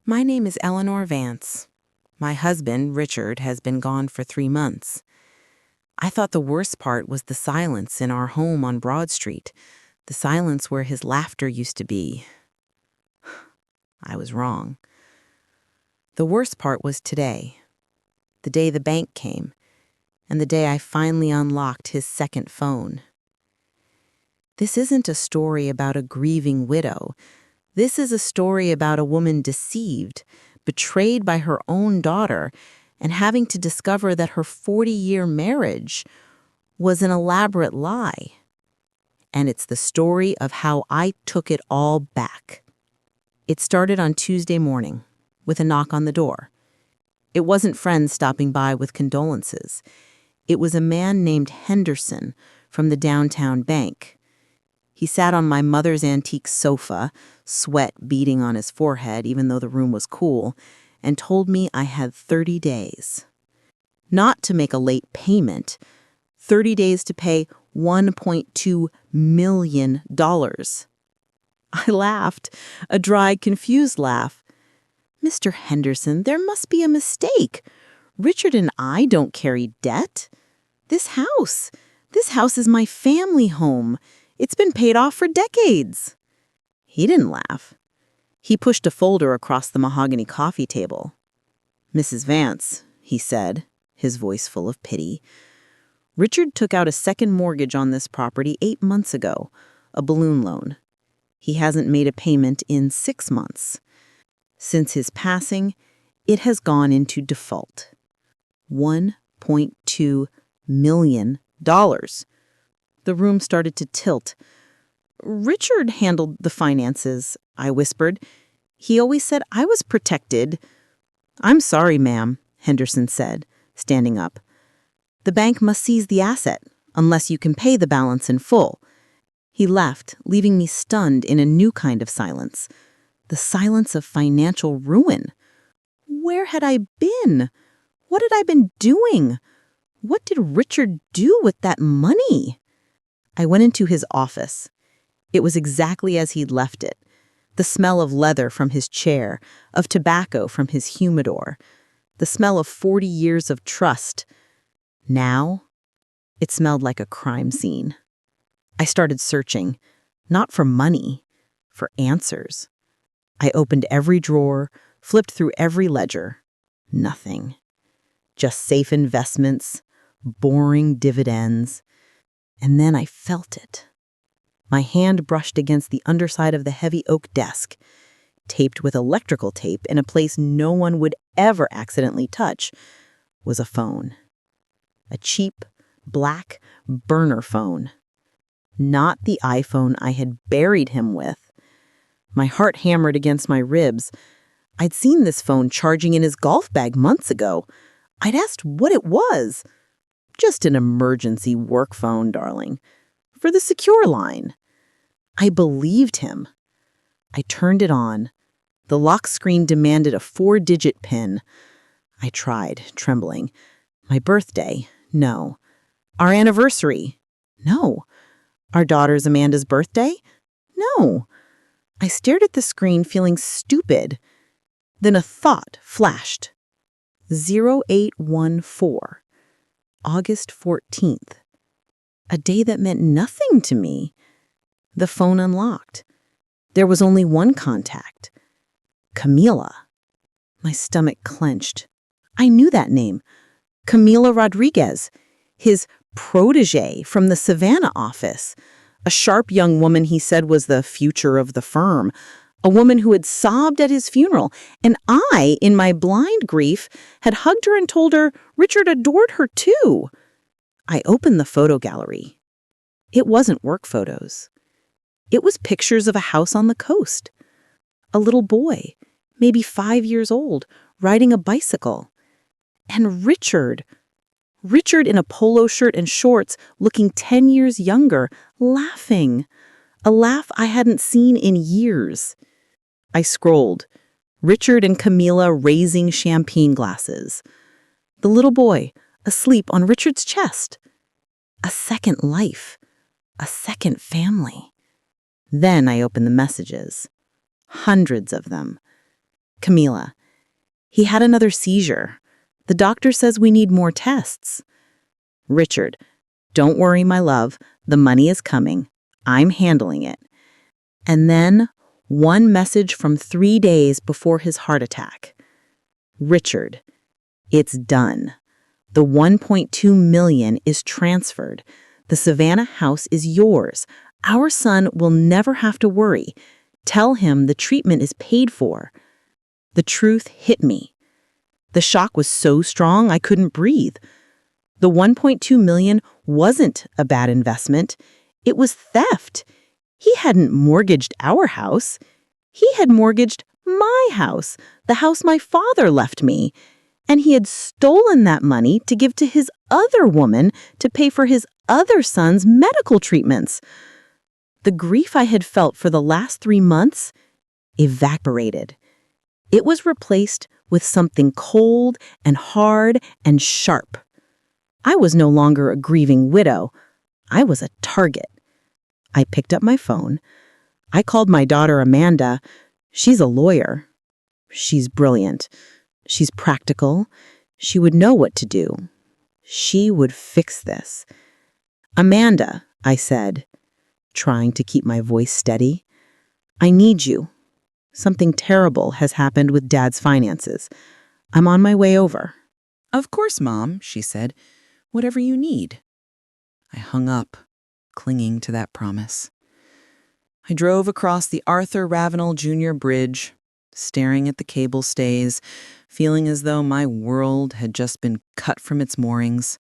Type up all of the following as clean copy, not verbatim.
My name is Eleanor Vance. My husband, Richard, has been gone for 3 months. I thought the worst part was the silence in our home on Broad Street, the silence where his laughter used to be. I was wrong. The worst part was today, the day the bank came, and the day I finally unlocked his second phone. This isn't a story about a grieving widow. This is a story about a woman deceived, betrayed by her own daughter, and having to discover that her 40-year marriage was an elaborate lie. And it's the story of how I took it all back. It started on Tuesday morning with a knock on the door. It wasn't friends stopping by with condolences. It was a man named Henderson from the downtown bank. He sat on my mother's antique sofa, sweat beading on his forehead even though the room was cool, and told me I had 30 days. Not to make a late payment, 30 days to pay $1.2 million. I laughed, a dry, confused laugh. "Mr. Henderson, there must be a mistake. Richard and I don't carry debt. This house is my family home. It's been paid off for decades." He didn't laugh. He pushed a folder across the mahogany coffee table. "Mrs. Vance," he said, his voice full of pity, "Richard took out a second mortgage on this property 8 months ago, a balloon loan. He hasn't made a payment in 6 months. Since his passing, it has gone into default. $1.2 million. The room started to tilt. "Richard handled the finances," I whispered. "He always said I was protected." "I'm sorry, ma'am," Henderson said, standing up. "The bank must seize the asset, unless you can pay the balance in full." He left, leaving me stunned in a new kind of silence. The silence of financial ruin. Where had I been? What had I been doing? What did Richard do with that money? I went into his office. It was exactly as he'd left it. The smell of leather from his chair, of tobacco from his humidor, the smell of 40 years of trust. Now, it smelled like a crime scene. I started searching, not for money, for answers. I opened every drawer, flipped through every ledger. Nothing. Just safe investments, boring dividends. And then I felt it. My hand brushed against the underside of the heavy oak desk, taped with electrical tape in a place no one would ever accidentally touch, was a phone. A cheap, black burner phone. Not the iPhone I had buried him with. My heart hammered against my ribs. I'd seen this phone charging in his golf bag months ago. I'd asked what it was. "Just an emergency work phone, darling. For the secure line." I believed him. I turned it on. The lock screen demanded a 4-digit PIN. I tried, trembling. My birthday? No. Our anniversary? No. Our daughter's Amanda's birthday? No. I stared at the screen, feeling stupid. Then a thought flashed. 0814. August 14th. A day that meant nothing to me. The phone unlocked. There was only one contact. Camila. My stomach clenched. I knew that name. Camila Rodriguez, his protege from the Savannah office. A sharp young woman he said was the future of the firm. A woman who had sobbed at his funeral, and I, in my blind grief, had hugged her and told her Richard adored her too. I opened the photo gallery. It wasn't work photos. It was pictures of a house on the coast. A little boy, maybe 5 years old, riding a bicycle. And Richard in a polo shirt and shorts, looking 10 years younger, laughing. A laugh I hadn't seen in years. I scrolled. Richard and Camila raising champagne glasses. The little boy, asleep on Richard's chest. A second life. A second family. Then I opened the messages. Hundreds of them. Camila. He had another seizure. The doctor says we need more tests. Richard. Don't worry, my love. The money is coming. I'm handling it. And then one message from 3 days before his heart attack. Richard. It's done. The $1.2 million is transferred. The Savannah house is yours. Our son will never have to worry. Tell him the treatment is paid for. The truth hit me. The shock was so strong I couldn't breathe. The $1.2 million wasn't a bad investment. It was theft. He hadn't mortgaged our house. He had mortgaged my house, the house my father left me. And he had stolen that money to give to his other woman to pay for his other son's medical treatments. The grief I had felt for the last 3 months evaporated. It was replaced with something cold and hard and sharp. I was no longer a grieving widow. I was a target. I picked up my phone. I called my daughter Amanda. She's a lawyer. She's brilliant. She's practical. She would know what to do. She would fix this. Amanda, I said, trying to keep my voice steady, I need you. Something terrible has happened with Dad's finances. I'm on my way over. Of course, Mom, she said. Whatever you need. I hung up, clinging to that promise. I drove across the Arthur Ravenel Jr. Bridge, staring at the cable stays, feeling as though my world had just been cut from its moorings.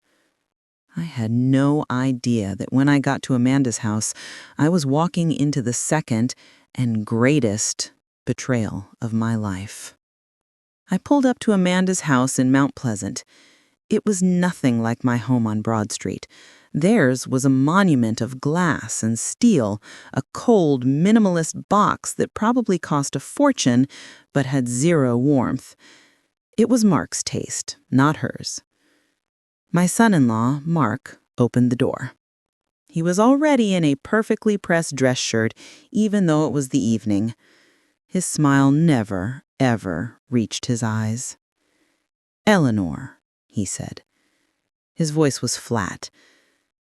I had no idea that when I got to Amanda's house, I was walking into the second and greatest betrayal of my life. I pulled up to Amanda's house in Mount Pleasant. It was nothing like my home on Broad Street. Theirs was a monument of glass and steel, a cold, minimalist box that probably cost a fortune but had zero warmth. It was Mark's taste, not hers. My son-in-law, Mark, opened the door. He was already in a perfectly pressed dress shirt, even though it was the evening. His smile never, ever reached his eyes. "Eleanor," he said. His voice was flat.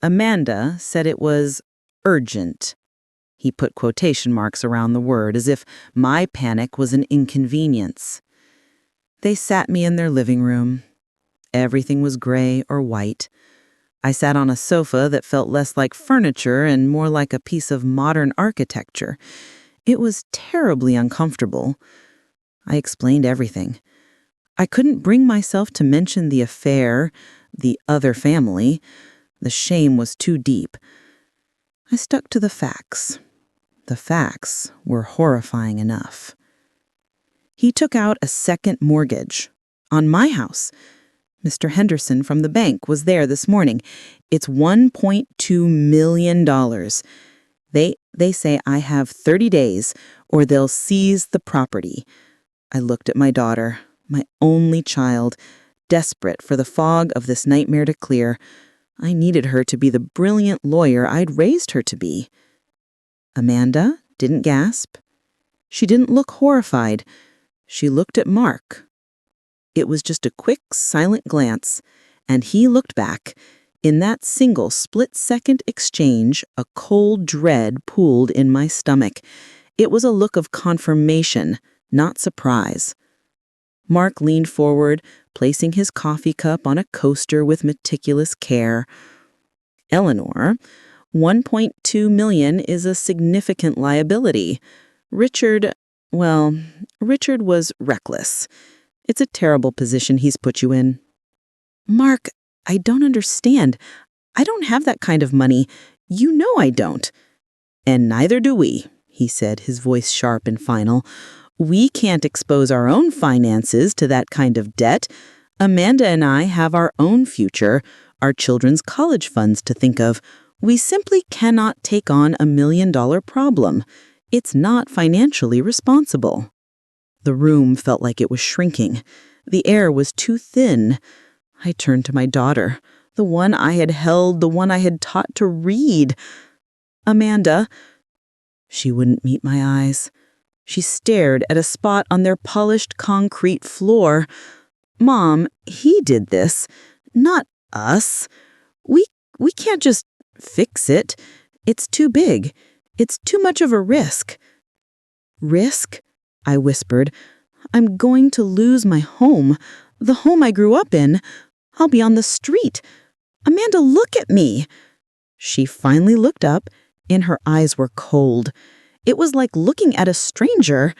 Amanda said it was urgent. He put quotation marks around the word as if my panic was an inconvenience. They sat me in their living room. Everything was gray or white. I sat on a sofa that felt less like furniture and more like a piece of modern architecture. It was terribly uncomfortable. I explained everything. I couldn't bring myself to mention the affair, the other family. The shame was too deep. I stuck to the facts. The facts were horrifying enough. He took out a second mortgage on my house. Mr. Henderson from the bank was there this morning. It's $1.2 million. They say I have 30 days or they'll seize the property. I looked at my daughter, my only child, desperate for the fog of this nightmare to clear. I needed her to be the brilliant lawyer I'd raised her to be. Amanda didn't gasp. She didn't look horrified. She looked at Mark. It was just a quick, silent glance, and he looked back. In that single split-second exchange, a cold dread pooled in my stomach. It was a look of confirmation, not surprise. Mark leaned forward, placing his coffee cup on a coaster with meticulous care. "Eleanor, $1.2 million is a significant liability. Richard was reckless. It's a terrible position he's put you in." "Mark, I don't understand. I don't have that kind of money. You know I don't." "And neither do we," he said, his voice sharp and final. "We can't expose our own finances to that kind of debt. Amanda and I have our own future, our children's college funds to think of. We simply cannot take on $1 million problem. It's not financially responsible." The room felt like it was shrinking. The air was too thin. I turned to my daughter, the one I had held, the one I had taught to read. "Amanda." She wouldn't meet my eyes. She stared at a spot on their polished concrete floor. Mom, he did this, not us. We can't just fix it. It's too big. It's too much of a risk. Risk? I whispered. I'm going to lose my home, the home I grew up in. I'll be on the street. Amanda, look at me. She finally looked up, and her eyes were cold. It was like looking at a stranger.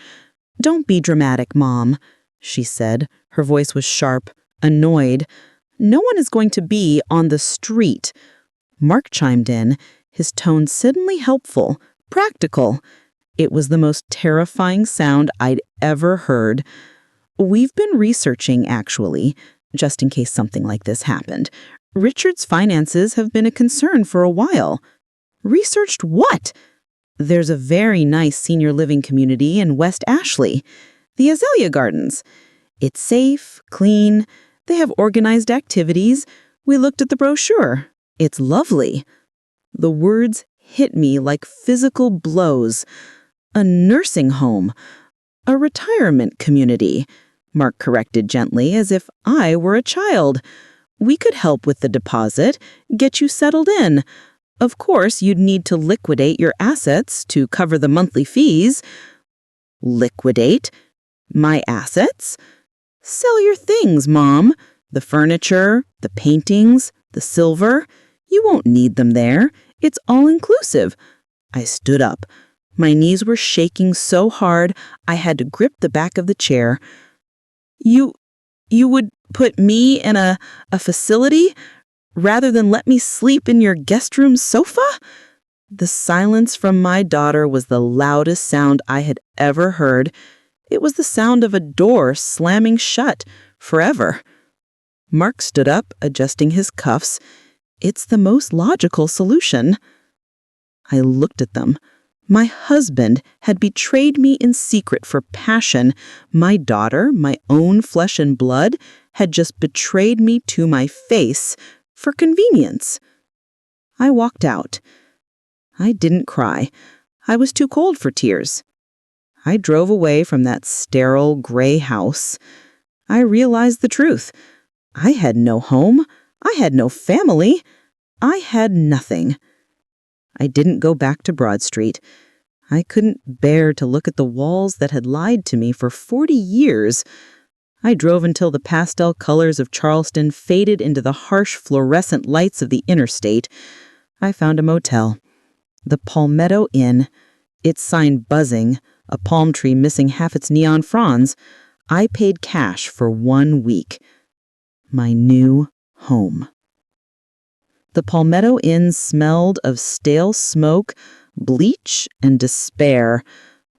Don't be dramatic, Mom, she said. Her voice was sharp, annoyed. No one is going to be on the street. Mark chimed in, his tone suddenly helpful, practical. It was the most terrifying sound I'd ever heard. We've been researching, actually, just in case something like this happened. Richard's finances have been a concern for a while. Researched what? There's a very nice senior living community in West Ashley, the Azalea Gardens. It's safe, clean. They have organized activities. We looked at the brochure. It's lovely. The words hit me like physical blows. A nursing home. A retirement community, Mark corrected gently as if I were a child. We could help with the deposit, get you settled in. Of course, you'd need to liquidate your assets to cover the monthly fees. Liquidate? My assets? Sell your things, Mom. The furniture, the paintings, the silver. You won't need them there. It's all inclusive. I stood up. My knees were shaking so hard I had to grip the back of the chair. You would put me in a facility rather than let me sleep in your guest room sofa? The silence from my daughter was the loudest sound I had ever heard. It was the sound of a door slamming shut forever. Mark stood up, adjusting his cuffs. It's the most logical solution. I looked at them. My husband had betrayed me in secret for passion. My daughter, my own flesh and blood, had just betrayed me to my face for convenience. I walked out. I didn't cry. I was too cold for tears. I drove away from that sterile, gray house. I realized the truth. I had no home. I had no family. I had nothing. I didn't go back to Broad Street. I couldn't bear to look at the walls that had lied to me for 40 years. I drove until the pastel colors of Charleston faded into the harsh fluorescent lights of the interstate. I found a motel. The Palmetto Inn. Its sign buzzing, a palm tree missing half its neon fronds. I paid cash for 1 week. My new home. The Palmetto Inn smelled of stale smoke, bleach, and despair.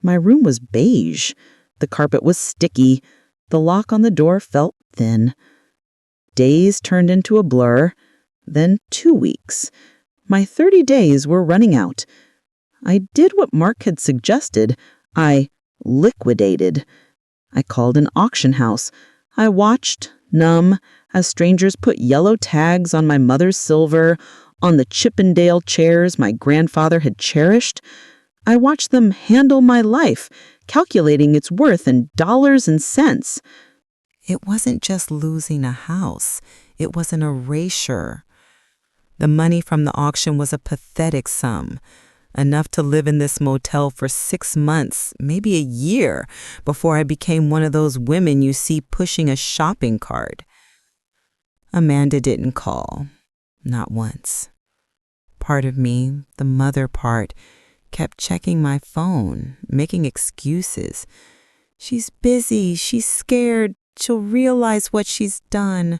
My room was beige. The carpet was sticky. The lock on the door felt thin. Days turned into a blur, then 2 weeks. My 30 days were running out. I did what Mark had suggested. I liquidated. I called an auction house. I watched, numb, as strangers put yellow tags on my mother's silver, on the Chippendale chairs my grandfather had cherished. I watched them handle my life, calculating its worth in dollars and cents. It wasn't just losing a house. It was an erasure. The money from the auction was a pathetic sum, enough to live in this motel for 6 months, maybe a year, before I became one of those women you see pushing a shopping cart. Amanda didn't call, not once. Part of me, the mother part, kept checking my phone, making excuses. She's busy, she's scared, she'll realize what she's done.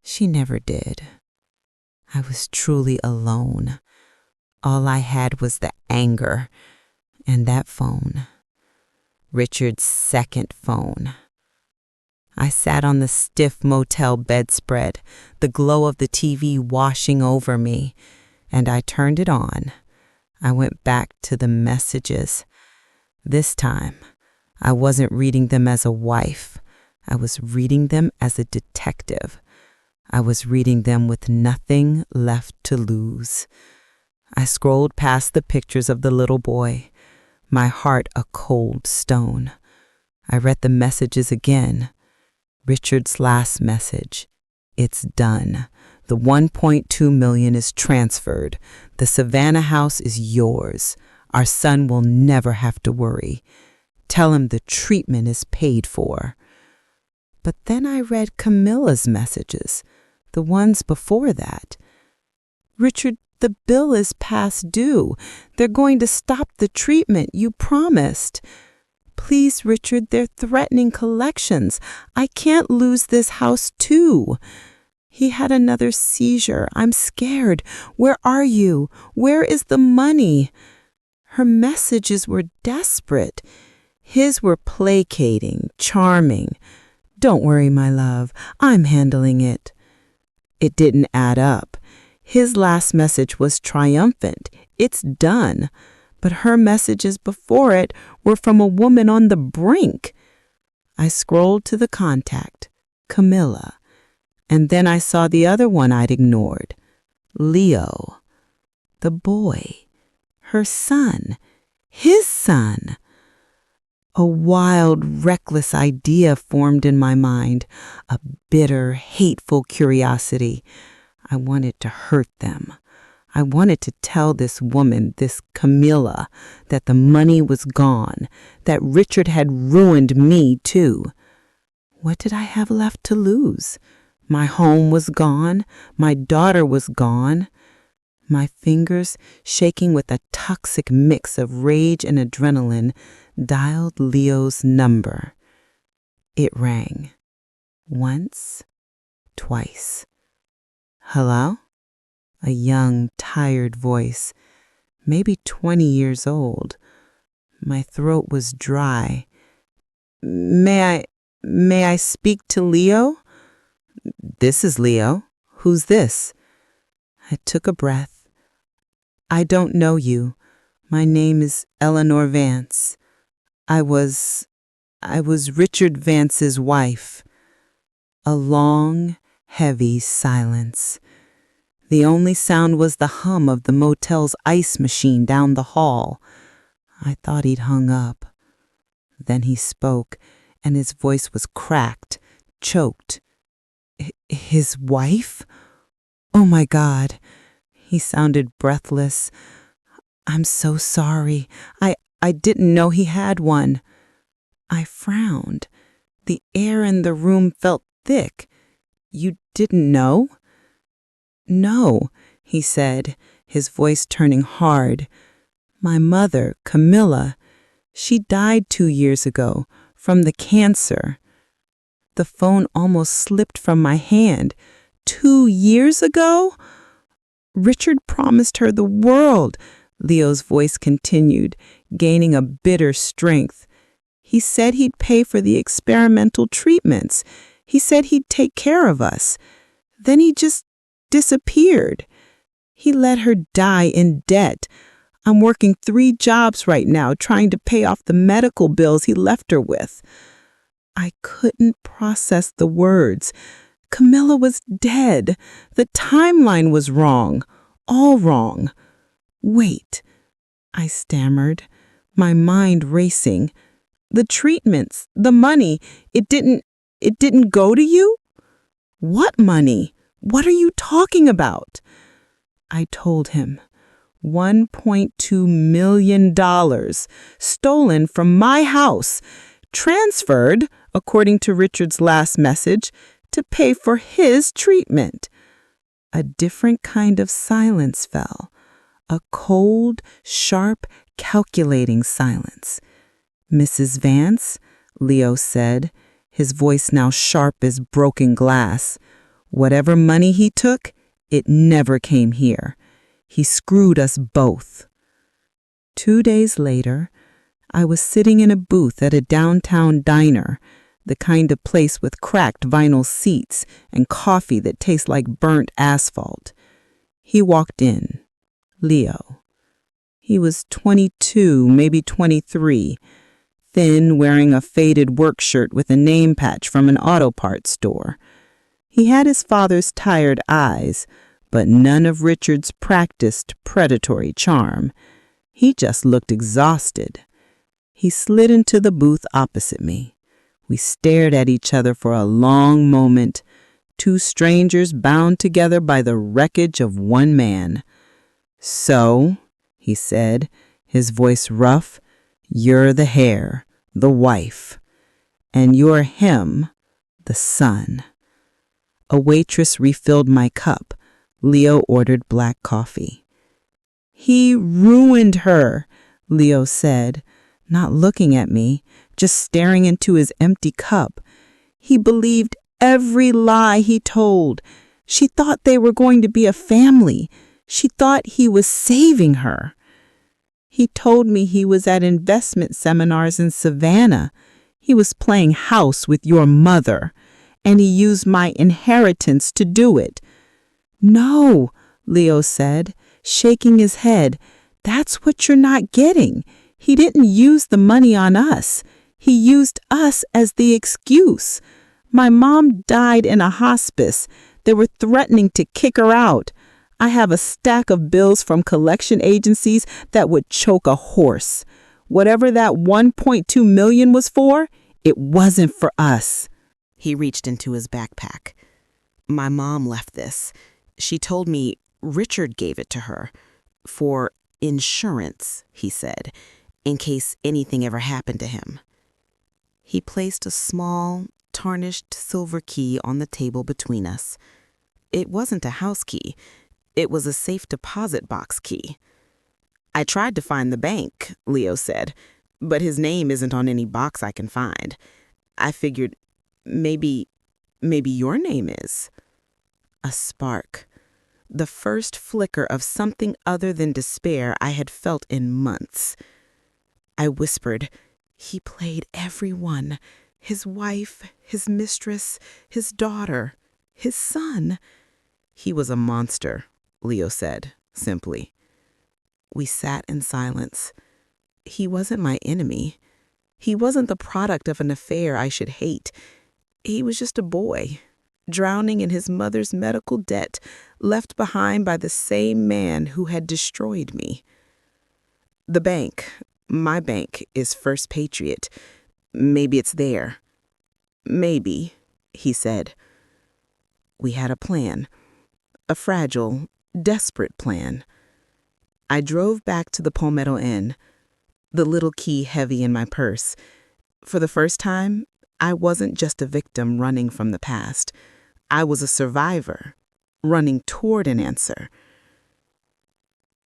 She never did. I was truly alone. All I had was the anger and that phone. Richard's second phone. I sat on the stiff motel bedspread, the glow of the TV washing over me, and I turned it on. I went back to the messages. This time, I wasn't reading them as a wife. I was reading them as a detective. I was reading them with nothing left to lose. I scrolled past the pictures of the little boy. my heart a cold stone. I read the messages again. Richard's last message. It's done. The $1.2 million is transferred. The Savannah house is yours. Our son will never have to worry. Tell him the treatment is paid for. But then I read Camilla's messages, the ones before that. Richard, the bill is past due. They're going to stop the treatment you promised. Please, Richard, they're threatening collections. I can't lose this house too. He had another seizure. I'm scared. Where are you? Where is the money? Her messages were desperate. His were placating, charming. Don't worry, my love. I'm handling it. It didn't add up. His last message was triumphant. It's done. But her messages before it were from a woman on the brink. I scrolled to the contact, Camilla, and then I saw the other one I'd ignored, Leo. The boy, her son, his son. A wild, reckless idea formed in my mind, a bitter, hateful curiosity. I wanted to hurt them. I wanted to tell this woman, this Camilla, that the money was gone, that Richard had ruined me too. What did I have left to lose? My home was gone. My daughter was gone. My fingers, shaking with a toxic mix of rage and adrenaline, dialed Leo's number. It rang. Once, twice. Hello? A young, tired voice, maybe 20 years old. My throat was dry. May I speak to Leo? This is Leo. Who's this? I took a breath. I don't know you. My name is Eleanor Vance. I was Richard Vance's wife. A long, heavy silence. The only sound was the hum of the motel's ice machine down the hall. I thought he'd hung up. Then he spoke, and his voice was cracked, choked. His wife? Oh my God. He sounded breathless. I'm so sorry. I didn't know he had one. I frowned. The air in the room felt thick. You didn't know? No, he said, his voice turning hard. My mother, Camilla, she died 2 years ago from the cancer. The phone almost slipped from my hand. 2 years ago? Richard promised her the world, Leo's voice continued, gaining a bitter strength. He said he'd pay for the experimental treatments. He said he'd take care of us. Then he just disappeared. He let her die in debt. I'm working 3 jobs right now trying to pay off the medical bills he left her with. I couldn't process the words. Camilla was dead. The timeline was wrong. All wrong. Wait, I stammered, my mind racing. The treatments, the money, it didn't go to you? What money? What are you talking about? I told him. $1.2 million, stolen from my house, transferred, according to Richard's last message, to pay for his treatment. A different kind of silence fell, a cold, sharp, calculating silence. Mrs. Vance, Leo said, his voice now sharp as broken glass. Whatever money he took, it never came here. He screwed us both. 2 days later, I was sitting in a booth at a downtown diner, the kind of place with cracked vinyl seats and coffee that tastes like burnt asphalt. He walked in. Leo. He was 22, maybe 23, thin, wearing a faded work shirt with a name patch from an auto parts store. He had his father's tired eyes, but none of Richard's practiced predatory charm. He just looked exhausted. He slid into the booth opposite me. We stared at each other for a long moment, two strangers bound together by the wreckage of one man. "So," he said, his voice rough, "you're the heir, the wife, and you're him, the son." A waitress refilled my cup. Leo ordered black coffee. "He ruined her," Leo said, not looking at me, just staring into his empty cup. "He believed every lie he told. She thought they were going to be a family. She thought he was saving her. He told me he was at investment seminars in Savannah. He was playing house with your mother, and he used my inheritance to do it." "No," Leo said, shaking his head. "That's what you're not getting. He didn't use the money on us. He used us as the excuse. My mom died in a hospice. They were threatening to kick her out. I have a stack of bills from collection agencies that would choke a horse. Whatever that $1.2 million was for, it wasn't for us." He reached into his backpack. "My mom left this. She told me Richard gave it to her. For insurance," he said, "in case anything ever happened to him." He placed a small, tarnished silver key on the table between us. It wasn't a house key. It was a safe deposit box key. "I tried to find the bank," Leo said, "but his name isn't on any box I can find. I figured maybe your name is." A spark. The first flicker of something other than despair I had felt in months. I whispered, "He played everyone. His wife, his mistress, his daughter, his son." "He was a monster," Leo said, simply. We sat in silence. He wasn't my enemy. He wasn't the product of an affair I should hate. He was just a boy, drowning in his mother's medical debt, left behind by the same man who had destroyed me. "The bank, my bank, is First Patriot. Maybe it's there." "Maybe," he said. We had a plan. A fragile, desperate plan. I drove back to the Palmetto Inn, the little key heavy in my purse. For the first time, I wasn't just a victim running from the past. I was a survivor, running toward an answer.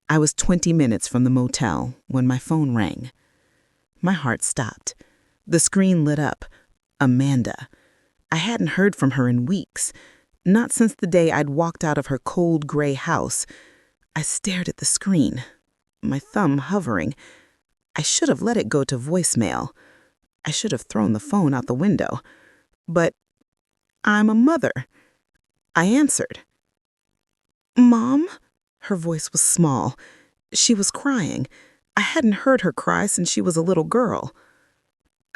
I was 20 minutes from the motel when my phone rang. My heart stopped. The screen lit up. Amanda. I hadn't heard from her in weeks, not since the day I'd walked out of her cold gray house. I stared at the screen, my thumb hovering. I should have let it go to voicemail. I should have thrown the phone out the window. But I'm a mother. I answered. "Mom?" Her voice was small. She was crying. I hadn't heard her cry since she was a little girl.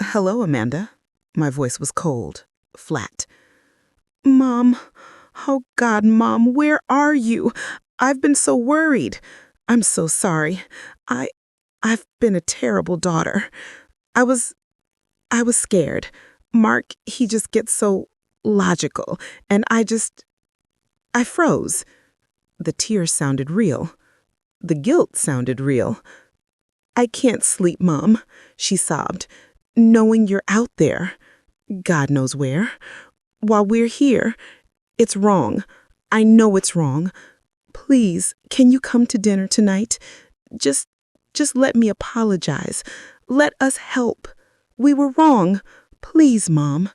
"Hello, Amanda." My voice was cold, flat. "Mom. Oh, God, Mom, where are you? I've been so worried. I'm so sorry. I've been a terrible daughter. I was scared. Mark, he just gets so logical, and I froze." The tears sounded real. The guilt sounded real. "I can't sleep, Mom," she sobbed, "knowing you're out there. God knows where. While we're here, it's wrong. I know it's wrong. Please, can you come to dinner tonight? Just let me apologize. Let us help. We were wrong. Please, Mom."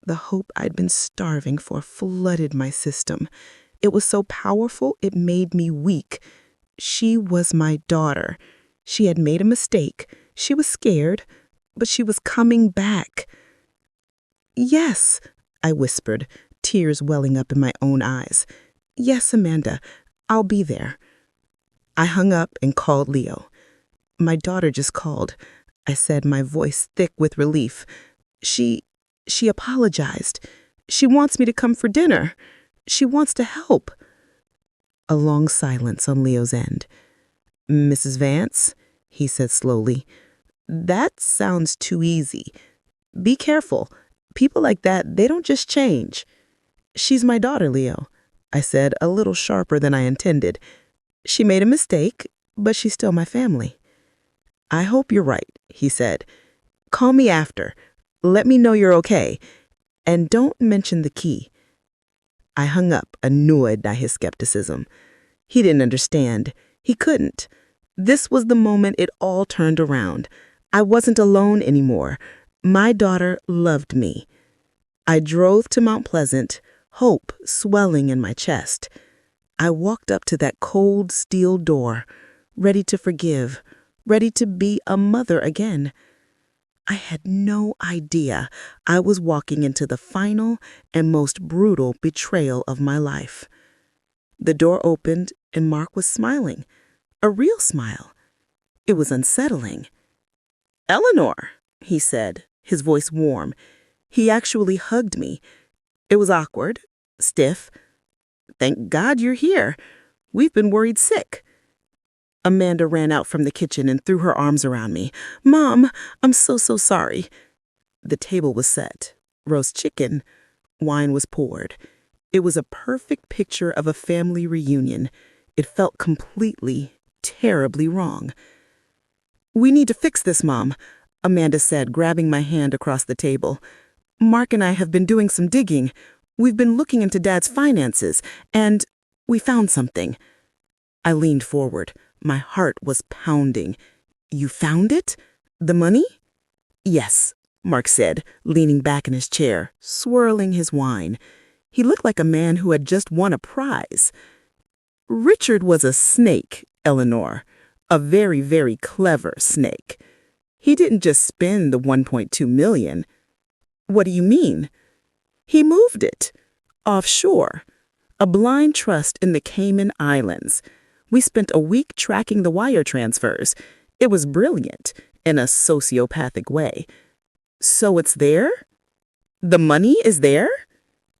The hope I'd been starving for flooded my system. It was so powerful it made me weak. She was my daughter. She had made a mistake. She was scared, but she was coming back. "Yes," I whispered, tears welling up in my own eyes. "Yes, Amanda, I'll be there." I hung up and called Leo. "My daughter just called," I said, my voice thick with relief. She apologized. She wants me to come for dinner. She wants to help." A long silence on Leo's end. "Mrs. Vance," he said slowly, That sounds too easy. Be careful. People like that, they don't just change. She's my daughter, Leo, I said, a little sharper than I intended. She made a mistake, but she's still my family. I hope you're right, he said. Call me after. Let me know you're okay. And don't mention the key. I hung up, annoyed by his skepticism. He didn't understand. He couldn't. This was the moment it all turned around. I wasn't alone anymore. My daughter loved me. I drove to Mount Pleasant, hope swelling in my chest. I walked up to that cold steel door, ready to forgive, ready to be a mother again. I had no idea I was walking into the final and most brutal betrayal of my life. The door opened and Mark was smiling, a real smile. It was unsettling. "Eleanor," he said, his voice warm. He actually hugged me. It was awkward, stiff. "Thank God you're here. We've been worried sick." Amanda ran out from the kitchen and threw her arms around me. "Mom, I'm so sorry." The table was set. Roast chicken. Wine was poured. It was a perfect picture of a family reunion. It felt completely, terribly wrong. "We need to fix this, Mom," Amanda said, grabbing my hand across the table. "Mark and I have been doing some digging. We've been looking into Dad's finances, and we found something." I leaned forward. My heart was pounding. "You found it? The money?" "Yes," Mark said, leaning back in his chair, swirling his wine. He looked like a man who had just won a prize. "Richard was a snake, Eleanor. A very, very clever snake. He didn't just spend the $1.2 million. What do you mean?" "He moved it. Offshore. A blind trust in the Cayman Islands. We spent a week tracking the wire transfers. It was brilliant, in a sociopathic way." "So it's there? The money is there?"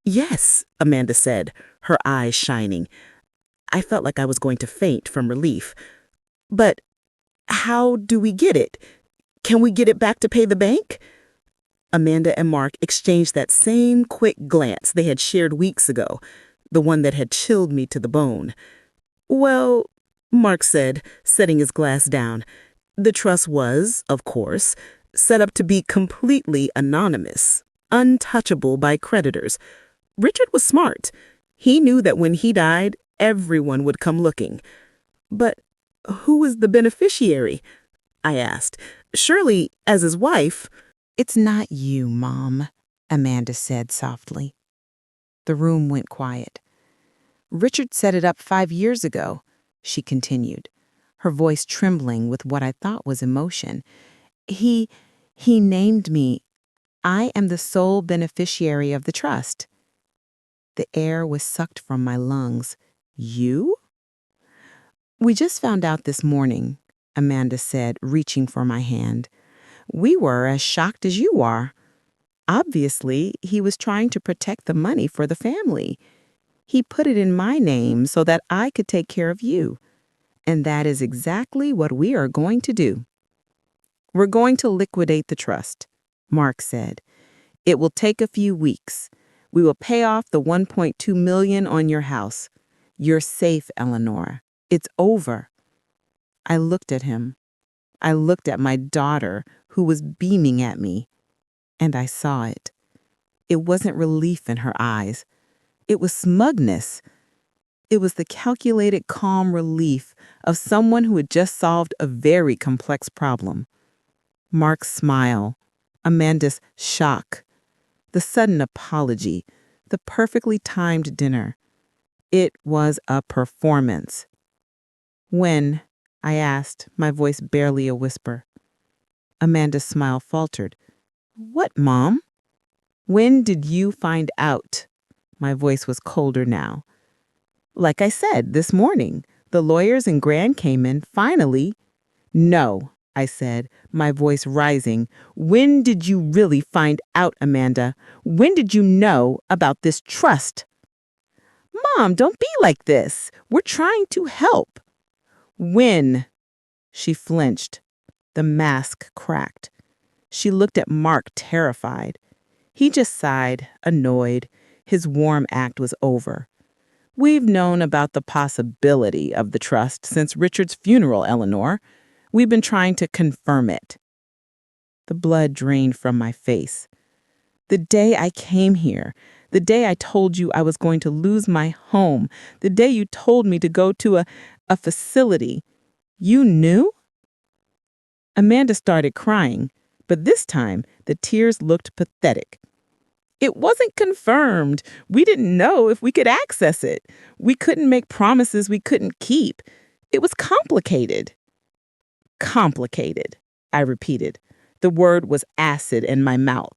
"Yes," Amanda said, her eyes shining. I felt like I was going to faint from relief. "But how do we get it? Can we get it back to pay the bank?" Amanda and Mark exchanged that same quick glance they had shared weeks ago, the one that had chilled me to the bone. "Well," Mark said, setting his glass down, "the trust was, of course, set up to be completely anonymous, untouchable by creditors. Richard was smart. He knew that when he died, everyone would come looking. But who was the beneficiary?" I asked. "Surely, as his wife—" "It's not you, Mom," Amanda said softly. The room went quiet. "Richard set it up 5 years ago," she continued, her voice trembling with what I thought was emotion. He named me. I am the sole beneficiary of the trust." The air was sucked from my lungs. "You?" "We just found out this morning," Amanda said, reaching for my hand. "We were as shocked as you are. Obviously, he was trying to protect the money for the family. He put it in my name so that I could take care of you. And that is exactly what we are going to do. We're going to liquidate the trust," Mark said. "It will take a few weeks. We will pay off the $1.2 million on your house. You're safe, Eleanor. It's over." I looked at him. I looked at my daughter, who was beaming at me, and I saw it. It wasn't relief in her eyes. It was smugness. It was the calculated, calm relief of someone who had just solved a very complex problem. Mark's smile, Amanda's shock, the sudden apology, the perfectly timed dinner. It was a performance. "When?" I asked, my voice barely a whisper. Amanda's smile faltered. "What, Mom?" "When did you find out?" My voice was colder now. "Like I said, this morning. The lawyers in Grand Cayman finally—" "No," I said, my voice rising. "When did you really find out, Amanda? When did you know about this trust?" "Mom, don't be like this. We're trying to help." "When?" She flinched. The mask cracked. She looked at Mark, terrified. He just sighed, annoyed. His warm act was over. We've known about the possibility of the trust since Richard's funeral, Eleanor. We've been trying to confirm it. The blood drained from my face. The day I came here, the day I told you I was going to lose my home, the day you told me to go to a facility, you knew? Amanda started crying, but this time the tears looked pathetic. It wasn't confirmed. We didn't know if we could access it. We couldn't make promises we couldn't keep. It was complicated. Complicated, I repeated. The word was acid in my mouth.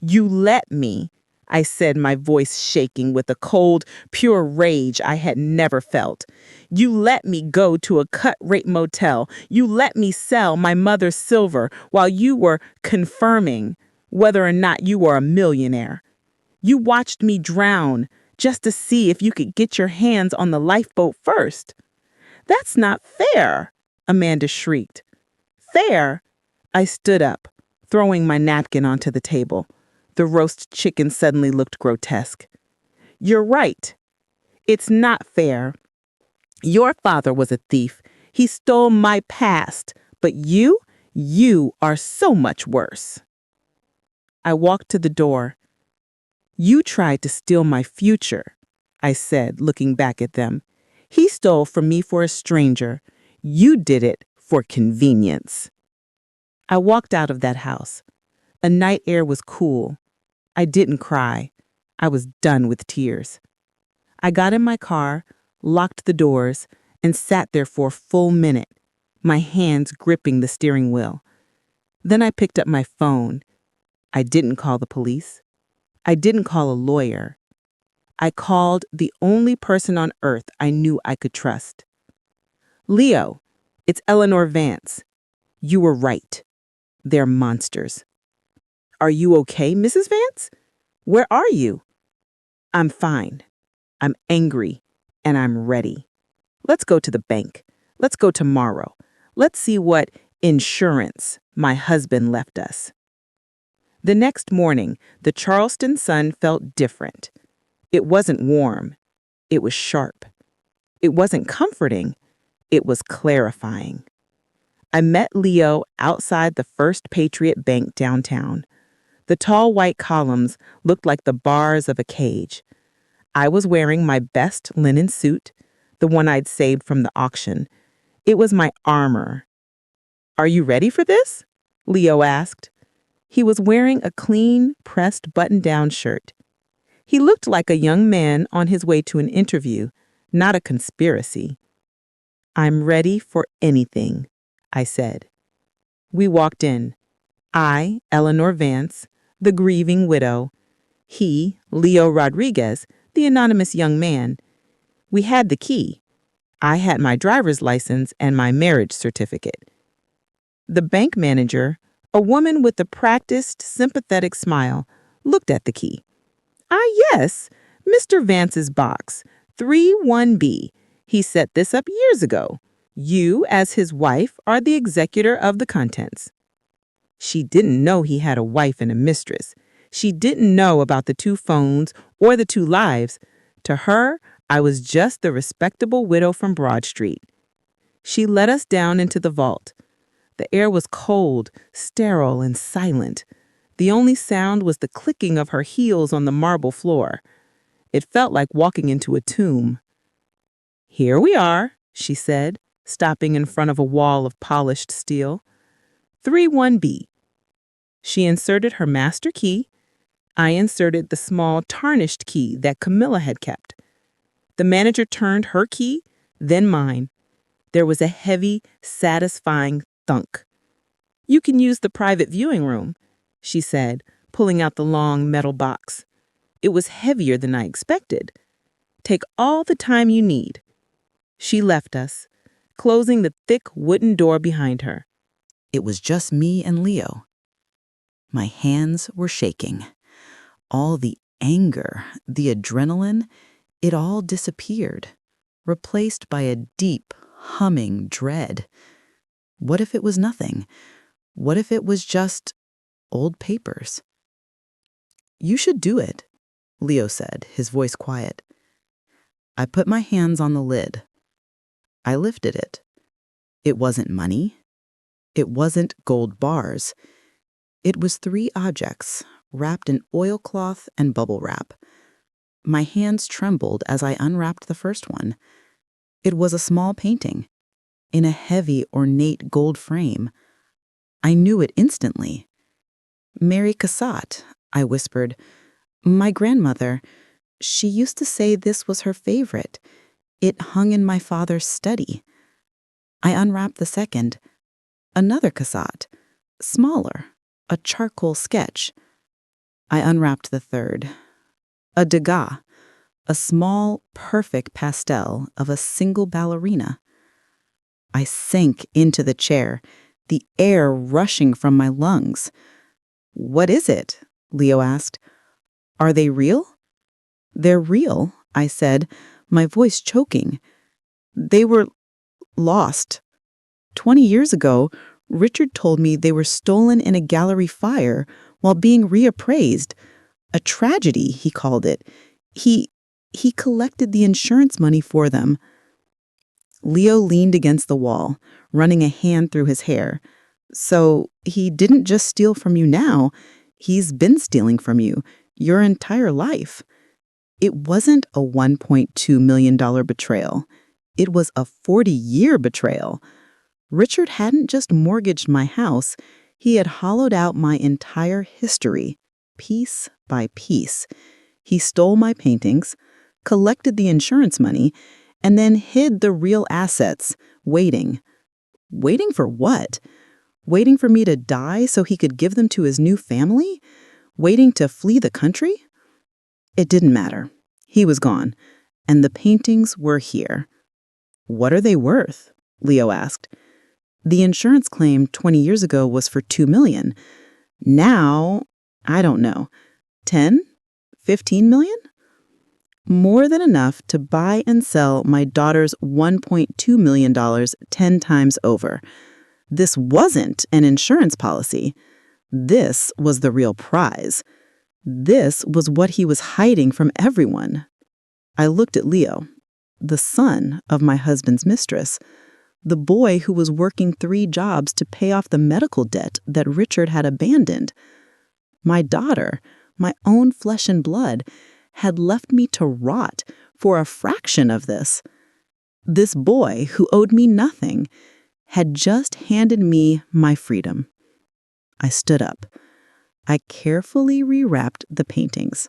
You let me, I said, my voice shaking with a cold, pure rage I had never felt. You let me go to a cut-rate motel. You let me sell my mother's silver while you were confirming whether or not you were a millionaire. You watched me drown just to see if you could get your hands on the lifeboat first. That's not fair, Amanda shrieked. Fair? I stood up, throwing my napkin onto the table. The roast chicken suddenly looked grotesque. You're right. It's not fair. Your father was a thief. He stole my past. But you are so much worse. I walked to the door. You tried to steal my future, I said, looking back at them. He stole from me for a stranger. You did it for convenience. I walked out of that house. The night air was cool. I didn't cry. I was done with tears. I got in my car, locked the doors, and sat there for a full minute, my hands gripping the steering wheel. Then I picked up my phone. I didn't call the police. I didn't call a lawyer. I called the only person on earth I knew I could trust. Leo, it's Eleanor Vance. You were right. They're monsters. Are you okay, Mrs. Vance? Where are you? I'm fine. I'm angry, and I'm ready. Let's go to the bank. Let's go tomorrow. Let's see what insurance my husband left us. The next morning, the Charleston sun felt different. It wasn't warm. It was sharp. It wasn't comforting. It was clarifying. I met Leo outside the First Patriot Bank downtown. The tall white columns looked like the bars of a cage. I was wearing my best linen suit, the one I'd saved from the auction. It was my armor. Are you ready for this? Leo asked. He was wearing a clean, pressed button-down shirt. He looked like a young man on his way to an interview, not a conspiracy. I'm ready for anything, I said. We walked in. I, Eleanor Vance, the grieving widow. He, Leo Rodriguez, the anonymous young man. We had the key. I had my driver's license and my marriage certificate. The bank manager, a woman with a practiced, sympathetic smile, looked at the key. Ah, yes, Mr. Vance's box, 31B. He set this up years ago. You, as his wife, are the executor of the contents. She didn't know he had a wife and a mistress. She didn't know about the 2 phones or the 2 lives. To her, I was just the respectable widow from Broad Street. She led us down into the vault. The air was cold, sterile, and silent. The only sound was the clicking of her heels on the marble floor. It felt like walking into a tomb. Here we are, she said, stopping in front of a wall of polished steel. 31B. She inserted her master key. I inserted the small tarnished key that Camilla had kept. The manager turned her key, then mine. There was a heavy, satisfying thunk. You can use the private viewing room, she said, pulling out the long metal box. It was heavier than I expected. Take all the time you need. She left us, closing the thick wooden door behind her. It was just me and Leo. My hands were shaking. All the anger, the adrenaline, it all disappeared, replaced by a deep, humming dread. What if it was nothing? What if it was just old papers? "You should do it," Leo said, his voice quiet. I put my hands on the lid. I lifted it. It wasn't money. It wasn't gold bars. It was 3 objects, wrapped in oilcloth and bubble wrap. My hands trembled as I unwrapped the first one. It was a small painting, in a heavy, ornate gold frame. I knew it instantly. "Mary Cassatt," I whispered. "My grandmother. She used to say this was her favorite. It hung in my father's study." I unwrapped the second. Another Cassatt, smaller, a charcoal sketch. I unwrapped the third. A Degas, a small, perfect pastel of a single ballerina. I sank into the chair, the air rushing from my lungs. "What is it?" Leo asked. "Are they real?" "They're real," I said, my voice choking. "They were lost. 20 years ago, Richard told me they were stolen in a gallery fire while being reappraised. A tragedy, he called it. He collected the insurance money for them." Leo leaned against the wall, running a hand through his hair. "So he didn't just steal from you now. He's been stealing from you your entire life." It wasn't a $1.2 million betrayal. It was a 40-year betrayal. Richard hadn't just mortgaged my house. He had hollowed out my entire history, piece by piece. He stole my paintings, collected the insurance money, and then hid the real assets, waiting. Waiting for what? Waiting for me to die so he could give them to his new family? Waiting to flee the country? It didn't matter. He was gone, and the paintings were here. "What are they worth?" Leo asked. "The insurance claim 20 years ago was for $2 million. Now, I don't know, 10? 15 million? More than enough to buy and sell my daughter's $1.2 million 10 times over. This wasn't an insurance policy. This was the real prize. This was what he was hiding from everyone." I looked at Leo, the son of my husband's mistress, the boy who was working 3 jobs to pay off the medical debt that Richard had abandoned. My daughter, my own flesh and blood, had left me to rot for a fraction of this. This boy, who owed me nothing, had just handed me my freedom. I stood up. I carefully rewrapped the paintings.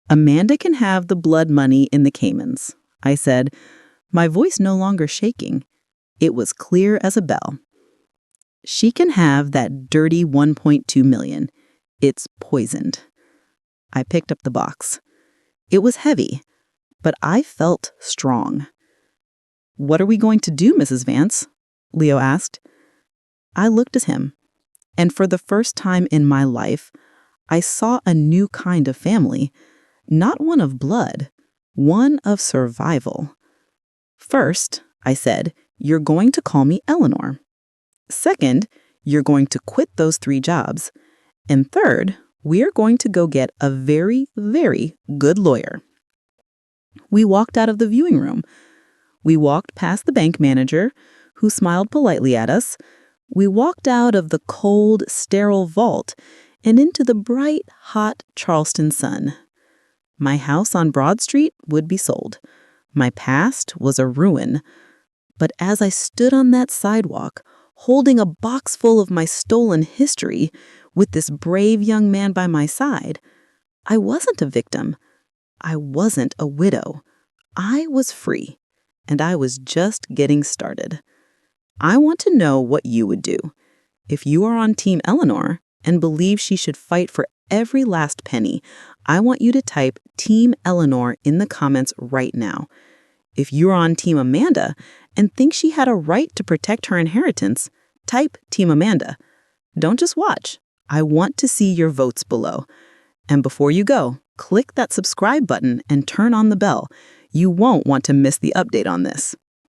"Amanda can have the blood money in the Caymans," I said, my voice no longer shaking. It was clear as a bell. "She can have that dirty $1.2 million. It's poisoned." I picked up the box. It was heavy, but I felt strong. "What are we going to do, Mrs. Vance?" Leo asked. I looked at him, and for the first time in my life, I saw a new kind of family, not one of blood, one of survival. "First," I said, "you're going to call me Eleanor. Second, you're going to quit those 3 jobs. And third, we're going to go get a very, very good lawyer." We walked out of the viewing room. We walked past the bank manager, who smiled politely at us. We walked out of the cold, sterile vault and into the bright, hot Charleston sun. My house on Broad Street would be sold. My past was a ruin. But as I stood on that sidewalk, holding a box full of my stolen history, with this brave young man by my side, I wasn't a victim. I wasn't a widow. I was free, and I was just getting started. I want to know what you would do. If you are on Team Eleanor and believe she should fight for every last penny, I want you to type Team Eleanor in the comments right now. If you're on Team Amanda and think she had a right to protect her inheritance, type Team Amanda. Don't just watch. I want to see your votes below. And before you go, click that subscribe button and turn on the bell. You won't want to miss the update on this.